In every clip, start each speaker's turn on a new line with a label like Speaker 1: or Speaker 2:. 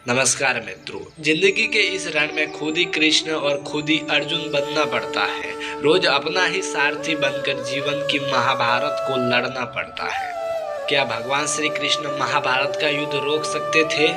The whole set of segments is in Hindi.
Speaker 1: नमस्कार मित्रों, जिंदगी के इस रण में खुद ही कृष्ण और खुद ही अर्जुन बनना पड़ता है। रोज अपना ही सारथी बनकर जीवन की महाभारत को लड़ना पड़ता है। क्या भगवान श्री कृष्ण महाभारत का युद्ध रोक सकते थे?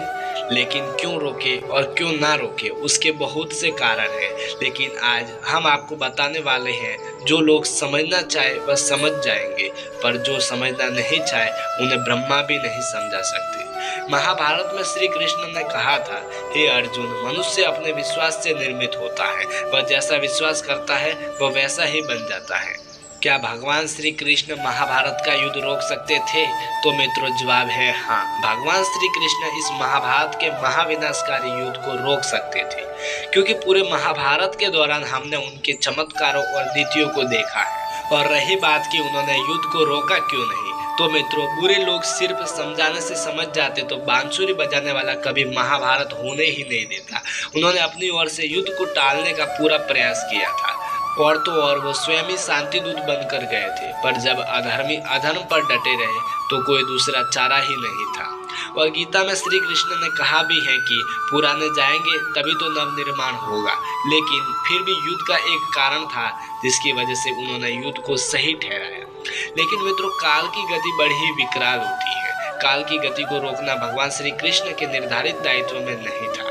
Speaker 1: लेकिन क्यों रोके और क्यों ना रोके, उसके बहुत से कारण हैं। लेकिन आज हम आपको बताने वाले हैं, जो लोग समझना चाहे वह समझ जाएंगे, पर जो समझना नहीं चाहे उन्हें ब्रह्मा भी नहीं समझा सकते। महाभारत में श्री कृष्ण ने कहा था, हे अर्जुन, मनुष्य अपने विश्वास से निर्मित होता है। वह जैसा विश्वास करता है वह वैसा ही बन जाता है। क्या भगवान श्री कृष्ण महाभारत का युद्ध रोक सकते थे? तो मित्रों, जवाब है हाँ। भगवान श्री कृष्ण इस महाभारत के महाविनाशकारी युद्ध को रोक सकते थे, क्योंकि पूरे महाभारत के दौरान हमने उनके चमत्कारों और नीतियों को देखा है। और रही बात कि उन्होंने युद्ध को रोका क्यों नहीं, तो मित्रों, बुरे लोग सिर्फ समझाने से समझ जाते तो बांसुरी बजाने वाला कभी महाभारत होने ही नहीं देता। उन्होंने अपनी ओर से युद्ध को टालने का पूरा प्रयास किया था, और तो और वो स्वयं ही शांति दूत बनकर गए थे। पर जब अधर्मी अधर्म पर डटे रहे तो कोई दूसरा चारा ही नहीं था। और गीता में श्री कृष्ण ने कहा भी है कि पुराने जाएंगे तभी तो नव निर्माण होगा। लेकिन फिर भी युद्ध का एक कारण था जिसकी वजह से उन्होंने युद्ध को सही ठहराया। लेकिन मित्रों, काल की गति बड़ी विकराल होती है। काल की गति को रोकना भगवान श्री कृष्ण के निर्धारित दायित्व में नहीं था,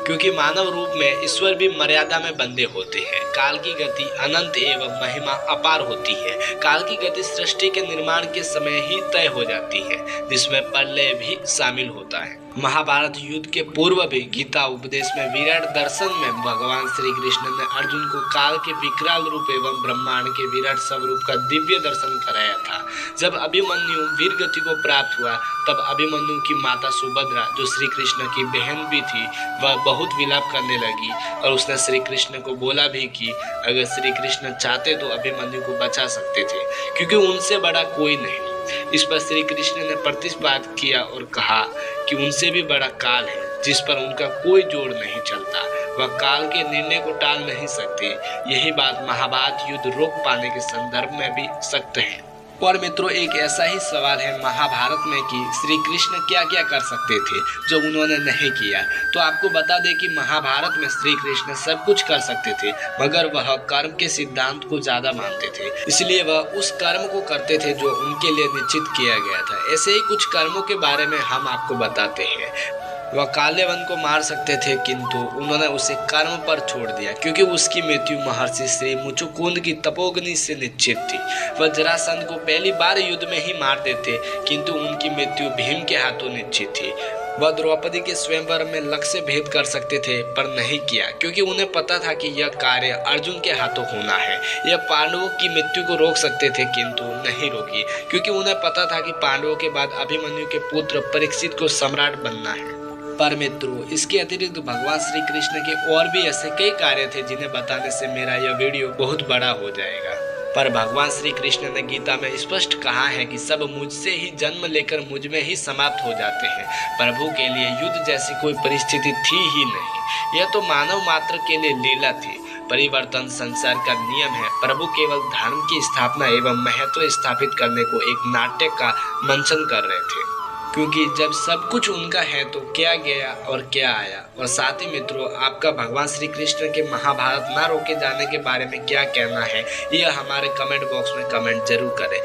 Speaker 1: क्योंकि मानव रूप में ईश्वर भी मर्यादा में बंधे होते हैं। काल की गति अनंत एवं महिमा अपार होती है। काल की गति सृष्टि के निर्माण के समय ही तय हो जाती है, जिसमें प्रलय भी शामिल होता है। महाभारत युद्ध के पूर्व भी गीता उपदेश में विराट दर्शन में भगवान श्री कृष्ण ने अर्जुन को काल के विकराल रूप एवं ब्रह्मांड के विराट स्वरूप का दिव्य दर्शन कराया था। जब अभिमन्यु वीर गति को प्राप्त हुआ, तब अभिमन्यु की माता सुभद्रा, जो श्री कृष्ण की बहन भी थी, वह बहुत विलाप करने लगी। और उसने श्री कृष्ण को बोला भी कि अगर श्री कृष्ण चाहते तो अभिमन्यु को बचा सकते थे, क्योंकि उनसे बड़ा कोई नहीं। इस पर श्री कृष्ण ने प्रतिवाद किया और कहा कि उनसे भी बड़ा काल है, जिस पर उनका कोई जोड़ नहीं चलता। वह काल के निर्णय को टाल नहीं सकते। यही बात महाभारत युद्ध रोक पाने के संदर्भ में भी सत्य है। और मित्रों, एक ऐसा ही सवाल है महाभारत में कि श्री कृष्ण क्या क्या कर सकते थे जो उन्होंने नहीं किया। तो आपको बता दें कि महाभारत में श्री कृष्ण सब कुछ कर सकते थे, मगर वह कर्म के सिद्धांत को ज्यादा मानते थे। इसलिए वह उस कर्म को करते थे जो उनके लिए निश्चित किया गया था। ऐसे ही कुछ कर्मों के बारे में हम आपको बताते हैं। वह काले वन को मार सकते थे, किंतु उन्होंने उसे कर्म पर छोड़ दिया, क्योंकि उसकी मृत्यु महर्षि श्री मुचुकुंद की तपोग्नि से निश्चित थी। वह जरासंध को पहली बार युद्ध में ही मार देते, किंतु उनकी मृत्यु भीम के हाथों निश्चित थी। वह द्रौपदी के स्वयंवर में लक्ष्य भेद कर सकते थे, पर नहीं किया, क्योंकि उन्हें पता था कि यह कार्य अर्जुन के हाथों होना है। यह पांडवों की मृत्यु को रोक सकते थे, किंतु नहीं रोकी, क्योंकि उन्हें पता था कि पांडवों के बाद अभिमन्यु के पुत्र परीक्षित को सम्राट बनना है। पर मित्रों, इसके अतिरिक्त भगवान श्री कृष्ण के और भी ऐसे कई कार्य थे जिन्हें बताने से मेरा यह वीडियो बहुत बड़ा हो जाएगा। पर भगवान श्री कृष्ण ने गीता में स्पष्ट कहा है कि सब मुझसे ही जन्म लेकर मुझ में ही समाप्त हो जाते हैं। प्रभु के लिए युद्ध जैसी कोई परिस्थिति थी ही नहीं। यह तो मानव मात्र के लिए लीला थी। परिवर्तन संसार का नियम है। प्रभु केवल धर्म की स्थापना एवं महत्व स्थापित करने को एक नाट्य का मंचन कर रहे थे, क्योंकि जब सब कुछ उनका है तो क्या गया और क्या आया। और साथ ही मित्रों, आपका भगवान श्री कृष्ण के महाभारत ना रोके जाने के बारे में क्या कहना है, यह हमारे कमेंट बॉक्स में कमेंट जरूर करें।